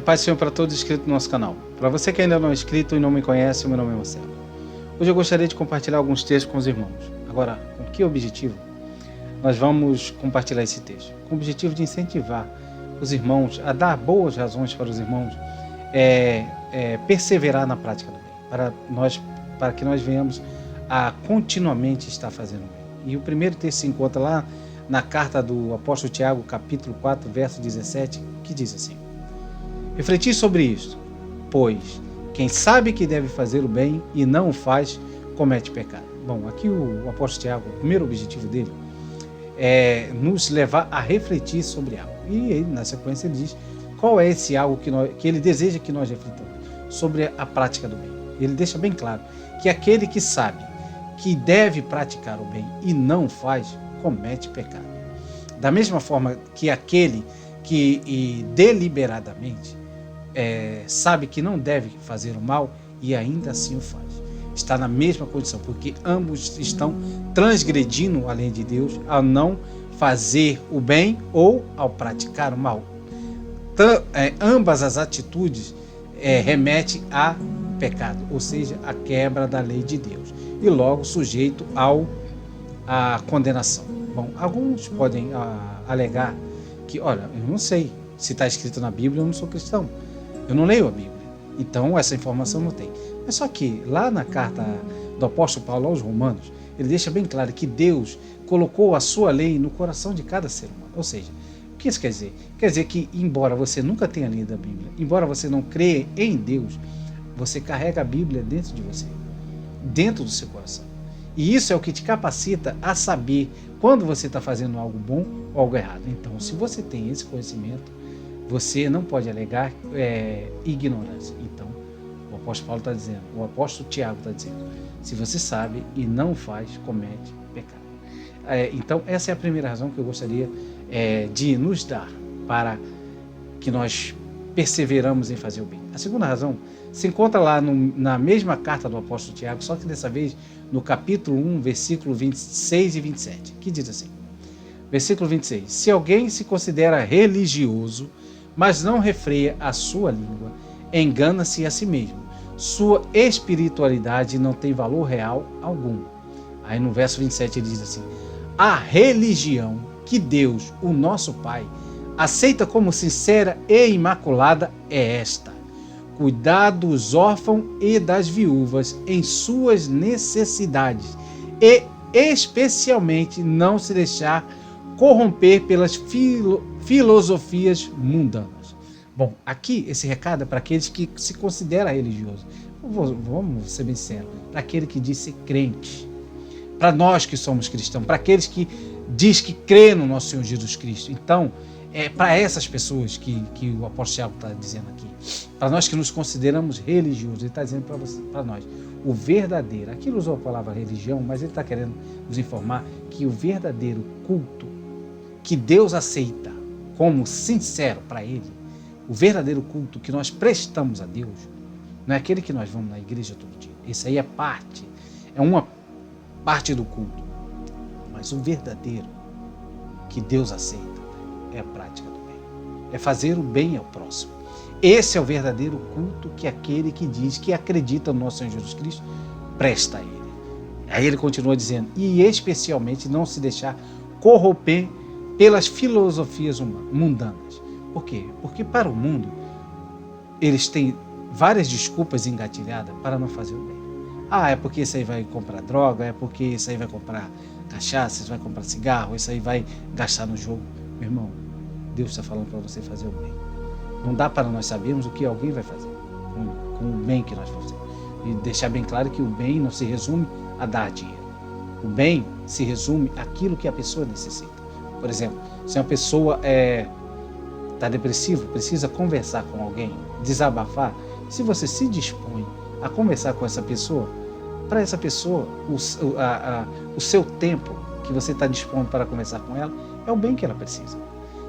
Paz do Senhor para todos inscritos no nosso canal. Para você que ainda não é inscrito e não me conhece, meu nome é Marcelo. Hoje eu gostaria de compartilhar alguns textos com os irmãos. Agora, com que objetivo? Nós vamos compartilhar esse texto. Com o objetivo de incentivar os irmãos a dar boas razões para os irmãos perseverar na prática do bem, para que nós venhamos a continuamente estar fazendo o bem. E o primeiro texto se encontra lá na carta do apóstolo Tiago, capítulo 4, verso 17, que diz assim: refleti sobre isto, pois quem sabe que deve fazer o bem e não o faz, comete pecado. Bom, aqui o apóstolo Tiago, o primeiro objetivo dele é nos levar a refletir sobre algo. E ele, na sequência, ele diz qual é esse algo que ele deseja que nós reflitamos sobre a prática do bem. Ele deixa bem claro que aquele que sabe que deve praticar o bem e não faz, comete pecado. Da mesma forma que aquele que deliberadamente sabe que não deve fazer o mal e ainda assim o faz, está na mesma condição, porque ambos estão transgredindo a lei de Deus ao não fazer o bem ou ao praticar o mal. Ambas as atitudes remetem a pecado, ou seja, a quebra da lei de Deus, e logo sujeito à condenação. Bom, alguns podem alegar que, olha, eu não sei se está escrito na Bíblia, eu não sou cristão, eu não leio a Bíblia, então essa informação não tem. Mas só que lá na carta do apóstolo Paulo aos Romanos, ele deixa bem claro que Deus colocou a sua lei no coração de cada ser humano. Ou seja, o que isso quer dizer? Quer dizer que, embora você nunca tenha lido a Bíblia, embora você não creia em Deus, você carrega a Bíblia dentro de você, dentro do seu coração. E isso é o que te capacita a saber quando você está fazendo algo bom ou algo errado. Então, se você tem esse conhecimento, você não pode alegar ignorância. Então, o apóstolo Paulo está dizendo, o apóstolo Tiago está dizendo, se você sabe e não faz, comete pecado. Então, essa é a primeira razão que eu gostaria de nos dar para que nós perseveramos em fazer o bem. A segunda razão se encontra lá na mesma carta do apóstolo Tiago, só que dessa vez no capítulo 1, versículo 26 e 27, que diz assim, versículo 26, se alguém se considera religioso, mas não refreia a sua língua, engana-se a si mesmo, sua espiritualidade não tem valor real algum. Aí no verso 27 ele diz assim, a religião que Deus, o nosso Pai, aceita como sincera e imaculada é esta: cuidar dos órfãos e das viúvas em suas necessidades e especialmente não se deixar corromper pelas filosofias mundanas. Bom, aqui esse recado é para aqueles que se consideram religiosos. Vamos ser bem sinceros, para aquele que diz ser crente, para nós que somos cristãos, para aqueles que diz que crê no nosso Senhor Jesus Cristo. Então, para essas pessoas que o apóstolo Tiago está dizendo aqui, para nós que nos consideramos religiosos, ele está dizendo para nós, o verdadeiro, aqui ele usou a palavra religião, mas ele está querendo nos informar que o verdadeiro culto que Deus aceita como sincero para ele, o verdadeiro culto que nós prestamos a Deus, não é aquele que nós vamos na igreja todo dia, esse aí é uma parte do culto, mas o verdadeiro que Deus aceita é a prática do bem, é fazer o bem ao próximo. Esse é o verdadeiro culto que aquele que diz que acredita no nosso Senhor Jesus Cristo presta a ele. Aí ele continua dizendo, e especialmente não se deixar corromper pelas filosofias mundanas. Por quê? Porque para o mundo eles têm várias desculpas engatilhadas para não fazer o bem. É porque isso aí vai comprar droga, é porque isso aí vai comprar cachaça, isso vai comprar cigarro, isso aí vai gastar no jogo. Meu irmão, Deus está falando para você fazer o bem. Não dá para nós sabermos o que alguém vai fazer com o bem que nós fazemos. E deixar bem claro que o bem não se resume a dar dinheiro. O bem se resume àquilo que a pessoa necessita. Por exemplo, se uma pessoa está depressiva, precisa conversar com alguém, desabafar, se você se dispõe a conversar com essa pessoa, para essa pessoa, o seu tempo que você está dispondo para conversar com ela, é o bem que ela precisa.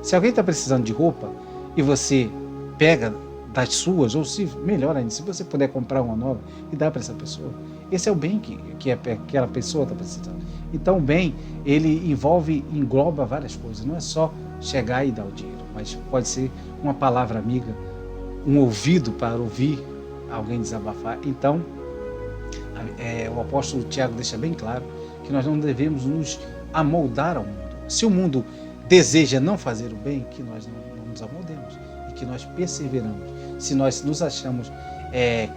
Se alguém está precisando de roupa e você pega das suas, ou se melhor ainda, se você puder comprar uma nova e dar para essa pessoa, esse é o bem que aquela pessoa está precisando. Então o bem, ele engloba várias coisas, não é só chegar e dar o dinheiro, mas pode ser uma palavra amiga, um ouvido para ouvir alguém desabafar. Então, o apóstolo Tiago deixa bem claro que nós não devemos nos amoldar ao mundo. Se o mundo deseja não fazer o bem, que nós não nos amoldemos e que nós perseveramos. Se nós nos achamos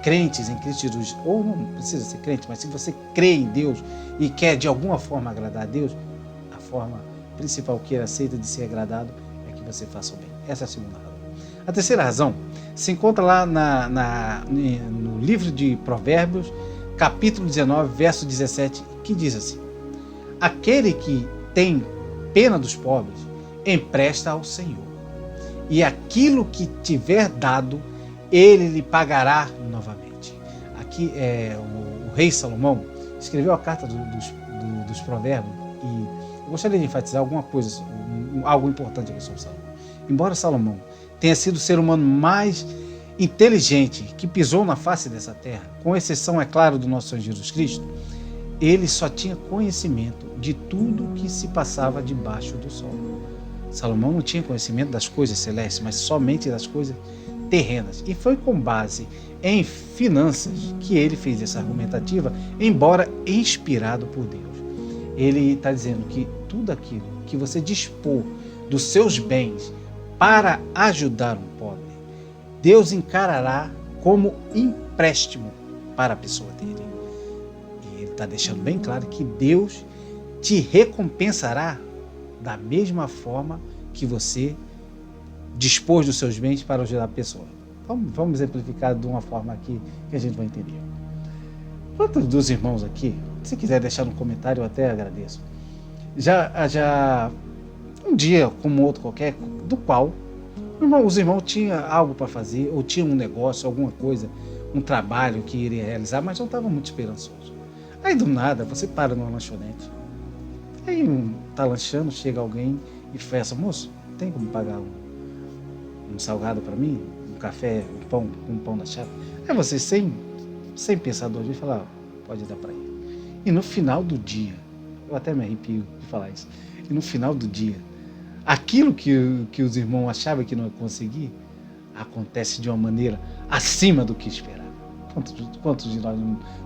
crentes em Cristo Jesus, ou não precisa ser crente, mas se você crê em Deus e quer de alguma forma agradar a Deus, a forma principal que ele aceita de ser agradado é que você faça o bem. Essa é a segunda razão. A terceira razão se encontra lá no livro de Provérbios, capítulo 19, verso 17, que diz assim: aquele que tem pena dos pobres, empresta ao Senhor, e aquilo que tiver dado, ele lhe pagará novamente. Aqui o rei Salomão escreveu a carta dos Provérbios, e eu gostaria de enfatizar alguma coisa, algo importante aqui sobre Salomão. Embora Salomão tenha sido o ser humano mais inteligente que pisou na face dessa terra, com exceção, é claro, do nosso Senhor Jesus Cristo, ele só tinha conhecimento de tudo que se passava debaixo do sol. Salomão não tinha conhecimento das coisas celestes, mas somente das coisas terrenas. E foi com base em finanças que ele fez essa argumentativa, embora inspirado por Deus. Ele está dizendo que tudo aquilo que você dispor dos seus bens para ajudar um pobre, Deus encarará como empréstimo para a pessoa dele. E ele está deixando bem claro que Deus te recompensará da mesma forma que você dispôs dos seus bens para ajudar a pessoa. Vamos exemplificar de uma forma aqui que a gente vai entender. Quantos dos irmãos aqui, se quiser deixar no comentário, eu até agradeço, já um dia como outro qualquer, do qual os irmãos tinham algo para fazer, ou tinham um negócio, alguma coisa, um trabalho que iria realizar, mas não estava muito esperançoso. Aí do nada você para numa lanchonete, aí está lanchando, chega alguém e fala: moço, tem como pagar um salgado para mim, um café, um pão na chapa? Aí você, sem pensar duas vezes, fala: pode dar para ele. E no final do dia, eu até me arrepio de falar isso, e no final do dia, aquilo que os irmãos achavam que não ia conseguir, acontece de uma maneira acima do que esperava. Quantos de nós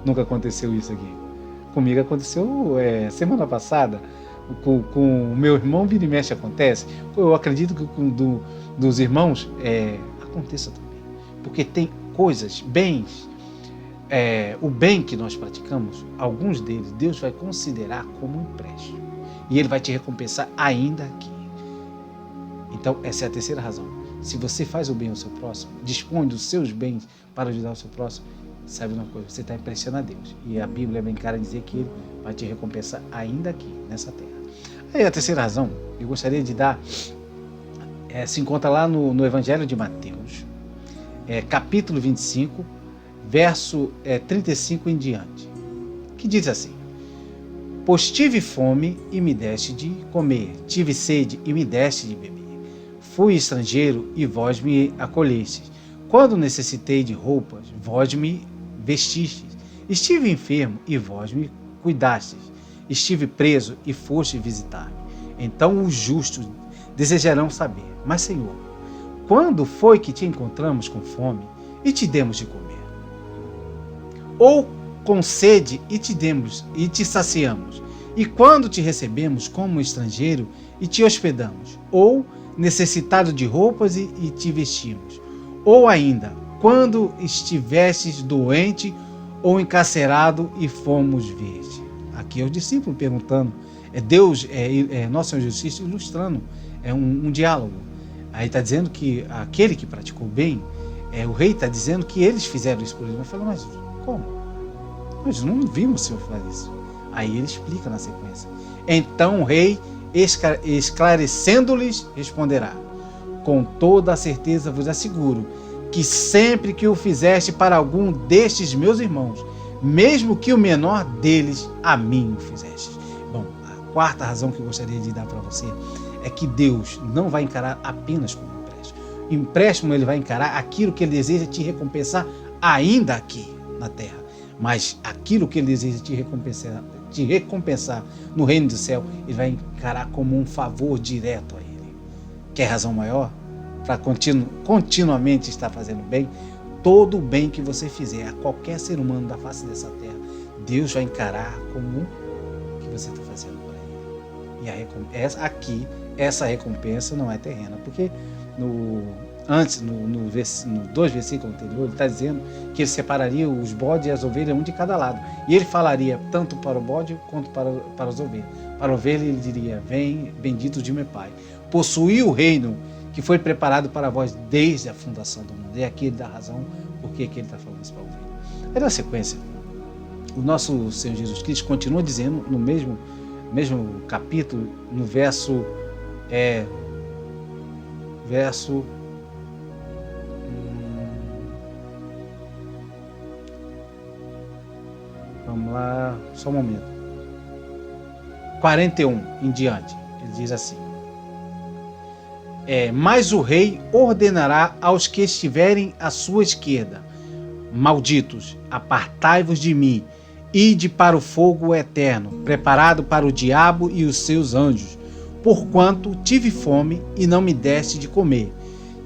nunca aconteceu isso aqui? Comigo aconteceu semana passada, com o meu irmão, vira e mexe acontece. Eu acredito que dos irmãos aconteça também. Porque tem coisas, bens, o bem que nós praticamos, alguns deles, Deus vai considerar como um empréstimo. E Ele vai te recompensar ainda aqui. Então, essa é a terceira razão. Se você faz o bem ao seu próximo, dispõe dos seus bens para ajudar o seu próximo, sabe uma coisa? Você está emprestando a Deus. E a Bíblia é bem clara em dizer que Ele vai te recompensar ainda aqui, nessa terra. Aí a terceira razão, eu gostaria de dar, se encontra lá no Evangelho de Mateus, capítulo 25, verso 35 em diante, que diz assim: pois tive fome e me deste de comer, tive sede e me deste de beber. Fui estrangeiro e vós me acolhestes. Quando necessitei de roupas, vós me vestistes. Estive enfermo e vós me cuidastes. Estive preso e foste visitar-me. Então os justos desejarão saber: mas, Senhor, quando foi que te encontramos com fome e te demos de comer? Ou com sede e te saciamos? E quando te recebemos como estrangeiro e te hospedamos? Ou necessitado de roupas e te vestimos? Ou ainda, quando estivestes doente ou encarcerado e fomos ver-te? Aqui é o discípulo perguntando, Deus, nosso Senhor Jesus Cristo ilustrando, um diálogo. Aí está dizendo que aquele que praticou bem, o rei está dizendo que eles fizeram isso por ele. Mas fala: mas como? Nós não vimos o Senhor fazer isso. Aí ele explica na sequência. Então o rei, esclarecendo-lhes, responderá: com toda a certeza vos asseguro que sempre que o fizeste para algum destes meus irmãos, mesmo que o menor deles, a mim o fizeste. Bom, a quarta razão que eu gostaria de dar para você é que Deus não vai encarar apenas como empréstimo. Empréstimo, Ele vai encarar aquilo que Ele deseja te recompensar ainda aqui na terra. Mas aquilo que Ele deseja te recompensar no reino do céu, Ele vai encarar como um favor direto a Ele. Quer razão maior? para continuamente estar fazendo bem, todo o bem que você fizer a qualquer ser humano da face dessa terra, Deus vai encarar como o que você está fazendo para ele. E a recompensa, aqui, essa recompensa não é terrena, porque no 2 versículos anteriores, ele está dizendo que ele separaria os bodes e as ovelhas, um de cada lado. E ele falaria tanto para o bode quanto para as ovelhas. Para a ovelha ele diria: vem, bendito de meu Pai, possuí o reino que foi preparado para vós desde a fundação do mundo. E aqui ele dá razão porque que ele está falando isso para a ovelha. Aí na sequência, o nosso Senhor Jesus Cristo continua dizendo no mesmo capítulo, no verso vamos lá, só um momento. 41 em diante, ele diz assim: mas o rei ordenará aos que estiverem à sua esquerda: malditos, apartai-vos de mim, ide para o fogo eterno, preparado para o diabo e os seus anjos, porquanto tive fome e não me deste de comer,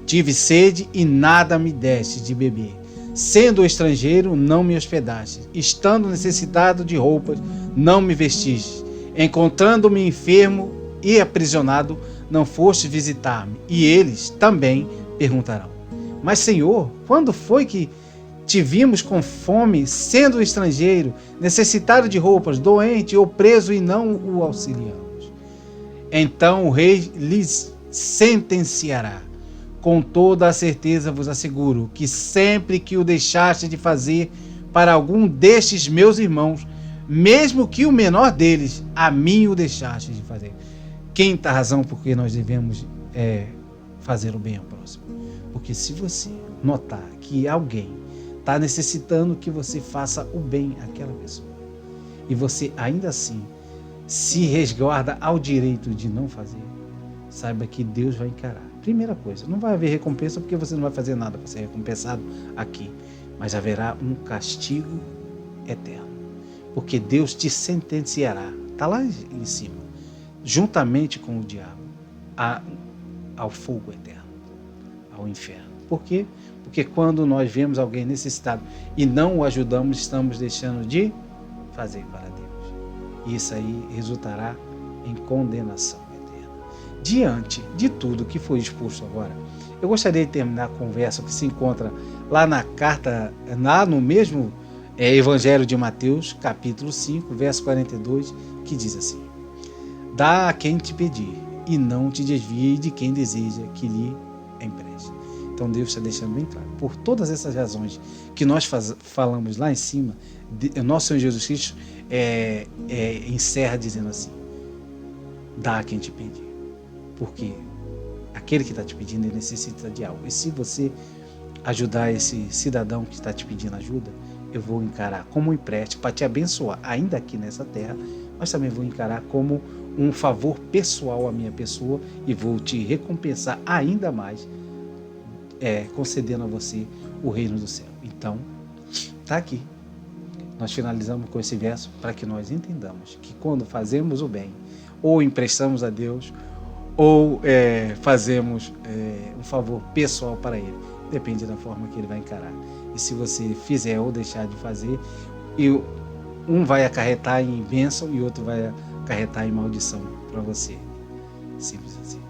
tive sede e nada me deste de beber, sendo estrangeiro não me hospedaste, estando necessitado de roupas não me vestistes, encontrando-me enfermo e aprisionado não foste visitar-me. E eles também perguntarão: mas Senhor, quando foi que te vimos com fome, sendo estrangeiro, necessitado de roupas, doente ou preso e não o auxiliamos? Então o rei lhes sentenciará: com toda a certeza vos asseguro que sempre que o deixaste de fazer para algum destes meus irmãos, mesmo que o menor deles, a mim o deixaste de fazer. Quinta razão por que nós devemos fazer o bem ao próximo. Porque se você notar que alguém está necessitando que você faça o bem àquela pessoa, e você ainda assim se resguarda ao direito de não fazer, saiba que Deus vai encarar. Primeira coisa, não vai haver recompensa porque você não vai fazer nada para ser recompensado aqui, mas haverá um castigo eterno, porque Deus te sentenciará, está lá em cima, juntamente com o diabo, ao fogo eterno, ao inferno. Por quê? Porque quando nós vemos alguém necessitado e não o ajudamos, estamos deixando de fazer para Deus. E isso aí resultará em condenação eterna. Diante de tudo que foi exposto agora, eu gostaria de terminar a conversa que se encontra lá na carta, lá no mesmo Evangelho de Mateus, capítulo 5, verso 42, que diz assim: dá a quem te pedir, e não te desvie de quem deseja que lhe empreste. Então Deus está deixando bem claro. Por todas essas razões que nós falamos lá em cima, nosso Senhor Jesus Cristo encerra dizendo assim: dá a quem te pedir. Porque aquele que está te pedindo, ele necessita de algo. E se você ajudar esse cidadão que está te pedindo ajuda, eu vou encarar como um empréstimo para te abençoar, ainda aqui nessa terra, mas também vou encarar como um favor pessoal à minha pessoa e vou te recompensar ainda mais, concedendo a você o reino do céu. Então, está aqui. Nós finalizamos com esse verso para que nós entendamos que quando fazemos o bem, ou emprestamos a Deus, ou fazemos um favor pessoal para Ele, depende da forma que Ele vai encarar. E se você fizer ou deixar de fazer, um vai acarretar em bênção e outro vai acarretar em maldição para você. Simples assim.